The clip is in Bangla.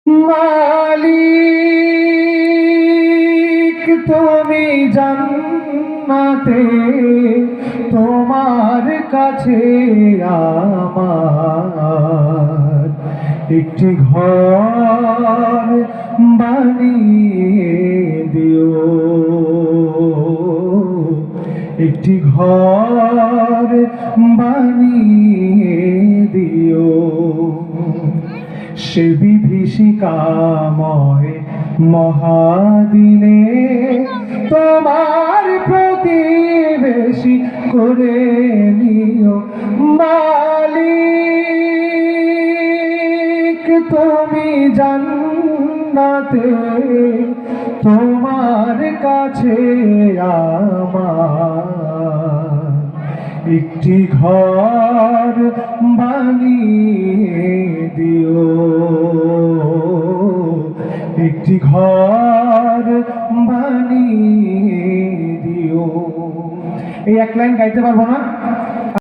মালিক তুমি জান্নাতে, তোমার কাছে আমার একটি ঘর বানিয়ে দিও, একটি ঘর বানিয়ে দিও। সে বিভীষিকাময় মহাদিনে তোমার প্রতিবেশী করে নিও। মালিক তুমি জান্নাতে, তোমার কাছে আমার একটি ঘর বানিয়ে দিও, একটি ঘর বানিয়ে দিও। এই এক লাইন গাইতে পারবো না।